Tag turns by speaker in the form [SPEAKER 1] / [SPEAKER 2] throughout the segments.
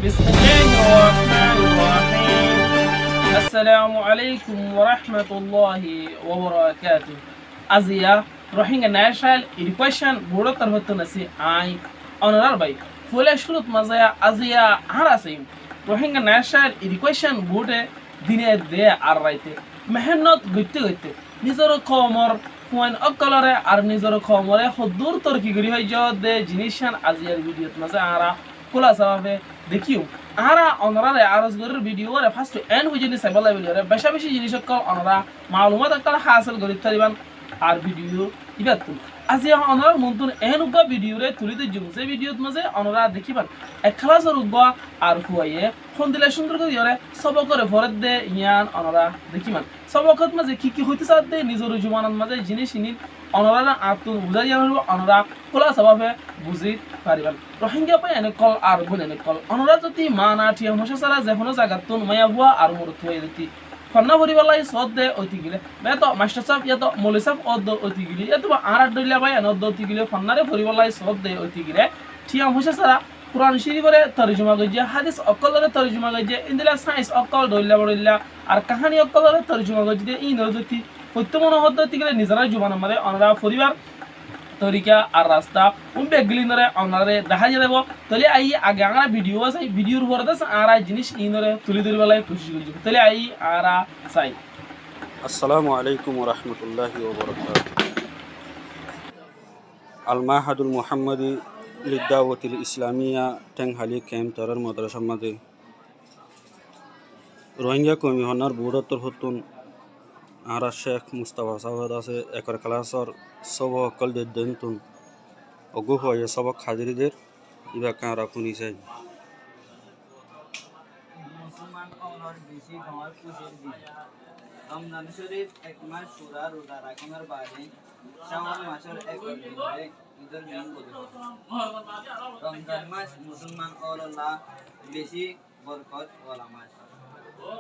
[SPEAKER 1] Bismillahirrahmanirrahim. Assalamu alaikum wa rahmatullahi wa barakatuh. Azia Rohingya National Education Board tarafta nasi ai honorar bai ফুলে শুরুত মাজা আজিয়া আর আছে Rohingya national education বোর্ডে দিনে দে আর রাইতে মেহনত গইতে গইতে নিজের কমর ফুয়ান অকলরে আর নিজের কমরে হদুর তরকি করি হয় দে জিনিসান আজিয়ার ভিডিওত মাজা আরা খোলা সাবাবে দেখিও আরা অনরারে আরজগরের ভিডিওরে ফার্স্ট এন্ড বুঝিনি সাইবালা ভিডিওরে বেশা বেশি জিনিস কল অনরা মালুমাত একটা হাসিল করি তারিবান আর ভিডিও ইবাত আজিয়া অনরার মন্তন এনুগা ভিডিওরে তুলিতে জুম যে ভিডিওত মাঝে অনরা দেখিবান এক ক্লাসের উগা আর ফুয়াইয়ে ফোন দিলে সুন্দর করে ইয়রে সবকরে ভরত দে ইয়ান অনরা দেখিবান সবকত মাঝে কি হইতে চাত দে নিজের জুমানার মাঝে জিনিস নিন অনরা আতুন বুঝাই জানাবো অনরা খোলা সবাবে বুঝি পারিবান রোহিঙ্গা পাই এনে কল আর গুণ এনে কল অনরা যদি মা না ঠিয়া মশা সারা যেকোনো জায়গাতুন মায়া বুয়া আর মোর থুয়ে দিতি ফন্না ভরিবালাই সদ দে অতি গিলে তো মাস্টার সাহেব তো মৌলী সাহেব অদ অতি গিলে তো আর দইলা ভাই এন অতি গিলে ফন্নারে ভরিবালাই সদ দে অতি গিলে ঠিয়া মশা সারা কুরআন শরীফরে তরজমা গইছে হাদিস অকলরে তরজমা গইছে ইনদিলা সায়েন্স অকল দইলা বড়িলা আর কাহিনী অকলরে তরজমা গইছে ই নজতি প্রত্যমন হদ্দতি গিলে নিজরা জুবান আমারে অনরা পরিবার তরিকা আর রাস্তা বেগলিনরে অনারে দেখা যাব তাহলে আই আগে আমরা ভিডিও আছে ভিডিওর উপরে আর জিনিস ইনরে তুলি ধরিবালাই কোশিশ করি তাহলে আই আর চাই
[SPEAKER 2] আসসালামু আলাইকুম ওয়া রাহমাতুল্লাহি ওয়া বারাকাতুহু আল মাহাদুল মুহাম্মাদি লিদাওয়াতিল ইসলামিয়া টেংহালি ক্যাম্প তরার মাদ্রাসা মাঝে রোহিঙ্গা কমিশনার বোর্ডর হতুন আর শেখ মুস্তাফা সাহেব আছে একর ক্লাসর সব অকল দেনতুন অগু হয়ে সব হাজিরিদের ইবা কারা খুনি চাই
[SPEAKER 3] মুসলমান কওমের বেশি ঘর খুশির দিন রমজান শরীফ এক মাস সূরা রোজা রাখার বাদে শাওয়াল মাসের এক দিনে ঈদের দিন বলে রমজান মাস মুসলমান আল্লাহ বেশি বরকত ওয়ালা মাস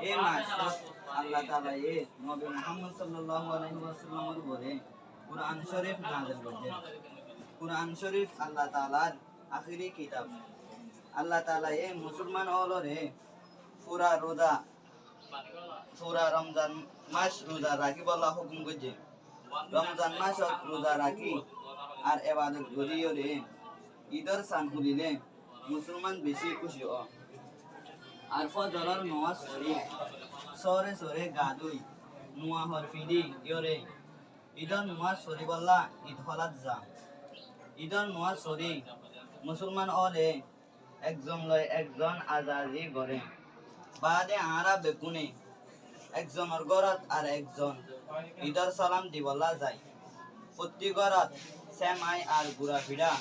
[SPEAKER 3] এই মাস আল্লাহ তাআলা এ নবী মুহাম্মদ সাল্লাল্লাহু আলাইহি ওয়াসাল্লামের উপরে কুরআন শরীফ নাযিল করেছেন কুরআন শরীফ আল্লাহ তাআলার আখিরি কিতাব আল্লাহ তাআলা এ মুসলমান ওলরে পুরা রমজান মাস রোজা রাখি বলা হুকুম করছে রমজান মাস রোজা রাখি আর ইবাদত করিও রে ঈদের সান খুলিলে মুসলমান বেশি খুশি হ আর ফজরের নামাজ পড়ি সরে সরে গাদুই মুয়া হর ফিদি ইয়রে ঈদের নামাজ পড়ি বলা ঈদ হলাত যা ঈদের নামাজ পড়ি মুসলমান ওলে একজন লয় একজন আজাজি করে বাদে আরা বেকুনে একজনের গরত আর একজন ঈদের সালাম দিবলা যায় প্রতি গরত সেমাই আর গুড়া ভিড়া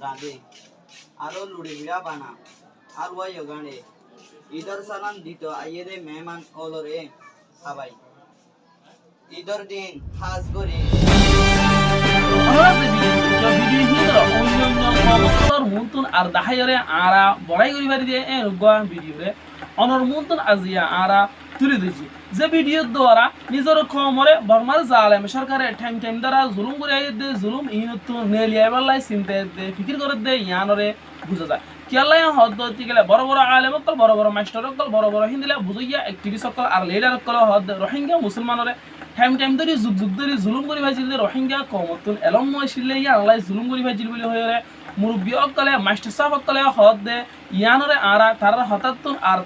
[SPEAKER 3] রাঁধে আরো লুড়ি ভিড়া বানা আর ওই গানে ঈদের সালাম দিত আইয়েরে মেহমান ওলরে খাবাই ঈদের দিন খাস করে
[SPEAKER 1] আর দাহাইরে আরা বড়াই করি বাড়ি দিয়ে ভিডিওরে অনর মুন্তন আজিয়া আরা তুলে দিয়েছি যে ভিডিও দ্বারা নিজের খমরে বর্মার জালেম সরকারে টাইম দ্বারা জুলুম করে দে জুলুম ইনতো নেলিয়া বেলাই চিন্তা দে ফিকির করে দে ইয়ানরে বুঝা যায় কিয়ালাই হদ্দতি গেলে বড় বড় আলেম অকল বড় বড় মাস্টার অকল বড় বড় হিন্দিলে বুঝাইয়া অ্যাক্টিভিস্ট অকল আর লিডার অকল হদ রোহিঙ্গা মুসলমানরে টাইম ধরে যুগ ধরে জুলুম করে ভাইছিল রোহিঙ্গা কমতুন এলম ময়সিলে ইয়া আল্লাহ জুলুম করে ভাইছিল বলে হয়ে মুরব্বী অকলে মাস্টার সাহেব অকলে হদ দে ইয়ানরে আরা তারার হঠাৎতুন আর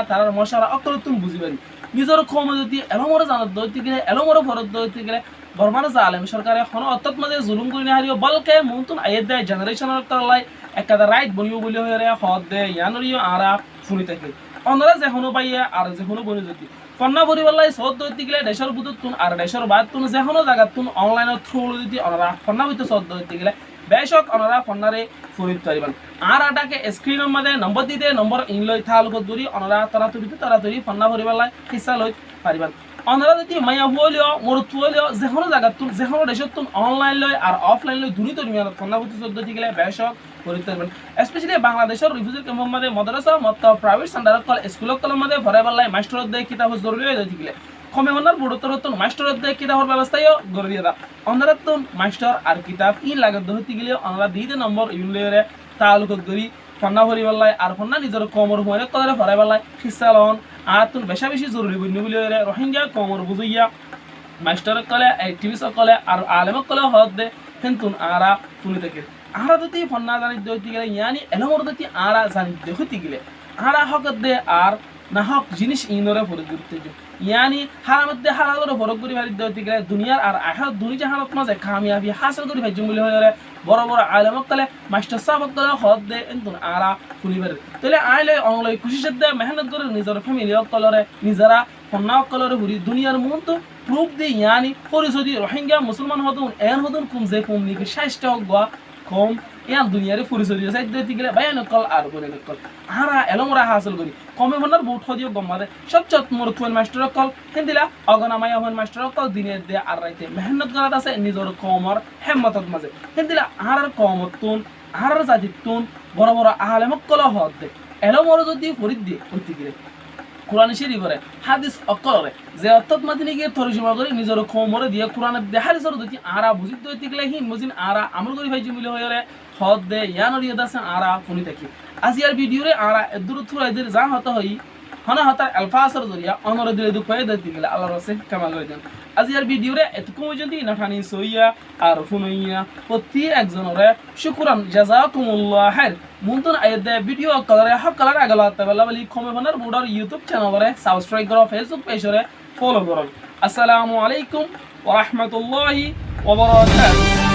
[SPEAKER 1] তারার মশারা অকলতুন বুঝি পারি নিজের ক্ষম যদি এলমরে জানত দইতে গেলে এলমরে ফরত দইতে গেলে বর্মার জালেম সরকারে হন অত্যত মাঝে জুলুম করে হারিও বলকে মুতুন আইয়ে দেয় জেনারেশনের তলাই একাদা রাইট বনিও বলে হয়ে হদ দে ইয়ানরিও আরা শুনি থাকে অন্যরা যেখনো পাইয়া আর যেখনো বনি যদি ফন্না ভরিবালাই সদ দইতে গেলে দেশের বুতুন আর দেশের বাদতুন যেখনো জায়গাতুন অনলাইনের থ্রু দিতে অনরা ফন্না হইতে সদ দইতে গেলে বেশক অনরা ফন্নারে ফুরিত পারিবান আর আটাকে স্ক্রিনের মধ্যে নম্বর দিতে নম্বর ইনলই থালক দূরি অনরা তাড়াতাড়ি ফন্না ভরিবালাই হিসা লই পারিবান অনরা যদি মায়া হলিও মরুত হলিও যেকোনো জায়গাতুন যেকোনো দেশতুন অনলাইন লই আর অফলাইন লই দূরি তরি ফন্না হইতে সদ দইতে গেলে বেশক ফুরিত পারিবান স্পেশালি বাংলাদেশের রিফিউজি ক্যাম্পের মধ্যে মাদ্রাসা মত প্রাইভেট সেন্টার কল স্কুল কলের মধ্যে ভরাইবালাই মাস্টার দে কিতাব জরুরি হয়ে দইতে গেলে কমে মনার বুড়োতরতুন মাস্টার দে কিতাবের ব্যবস্থাও গড়ে দিয়ে দা অনরাতুন মাস্টার আর কিতাব ই লাগত হইতে গেলে অনরা দিতে নম্বর ইউলেরে তালুক দরি ফন্না ভরি বেলায় আর ফন্না নিজের কমর হুয়ারে কদরে ফরাই বেলায় খিসালন আর তুন বেশা বেশি জরুরি বুঝনি বলে রোহিঙ্গা কমর বুঝইয়া মাস্টার কলে টিভি সকলে আর আলেম কলে হদ দে হেন্তুন আরা শুনি থেকে আরা যদি ফন্না জানি দইতে গেলে ইয়ানি এলমর যদি আরা জানি দেখতে গেলে আরা হকত দে আর না হক জিনিস ইনরে ফরক করতে যে ইয়ানি হারামত দে হালালরে ফরক করি বাড়ি দইতে গেলে দুনিয়ার আর আখিরাত দুনি জাহানত মাঝে কামিয়াবি হাসিল করি ভাই জুমলি হয়ে বড় বড় আলেম কলে মাস্টার সাহেব কলে হদ দে হেন্তুন আরা শুনি বাড়ি তাহলে আইলে অংলাই খুশি সাথে মেহনত করে নিজের ফ্যামিলি কলরে নিজেরা ফন্না কলরে ঘুরি দুনিয়ার মন তো প্রুফ দি ইয়ানি পরিচয় দি রোহিঙ্গা মুসলমান হতুন এন হতুন কুম যে কুম নিকে শাস্তি হোক বা কম ইয়ান দুনিয়ারে পরিচয় দিয়ে সাইড দিতে গেলে বায়ান কল আর বলে কল হারা এলমরা হাসিল করি কমে বনার বুট হদিও গম্মাদে সব চত মোর থুন মাস্টার কল হিন্দিলা অগনামাই হন মাস্টার কল দিনে দে আর রাইতে মেহনত করাত আছে নিজর কমর হেম্মতত মাঝে হিন্দিলা হারার কমতুন হারার জাতিতুন বড় বড় আলেমক কল হদ দে এলমর যদি ফরিদ দিয়ে হইতে গেলে কোরআন শরীফরে হাদিস অকলরে যে অর্থাৎ মাতিনি গিয়ে তরজমা করে নিজের খমরে দিয়ে কোরআনের দে হাদিসর যদি আরা বুঝিত হইতে গেলে হিন মুজিন আরা আমল করি ভাই মিলে হয়ে হদ দে ইয়ানর ইয়াদাসে আরা শুনি থাকি আজিয়ার ভিডিওরে আরা দূর থুরাইদের যা হতে হই হনা হতার আলফাসর জরিয়া অনর দিলে দুঃখ হয়ে দিতে গেলে আল্লাহর রাসে কামাল করে দেন আজিয়ার ভিডিওরে এতকম যদি নাঠানি সইয়া আর ফুনইয়া প্রতি একজনরে শুকরান জাযাকুমুল্লাহ খাইর মুনতুন আইদে ভিডিও কলরে হক কলরে আগলা তাবালা বলি কমে বনার বুডার ইউটিউব চ্যানেলরে সাবস্ক্রাইব করো ফেসবুক পেজরে ফলো করো আসসালামু আলাইকুম ওয়া রাহমাতুল্লাহি ওয়া বারাকাতুহু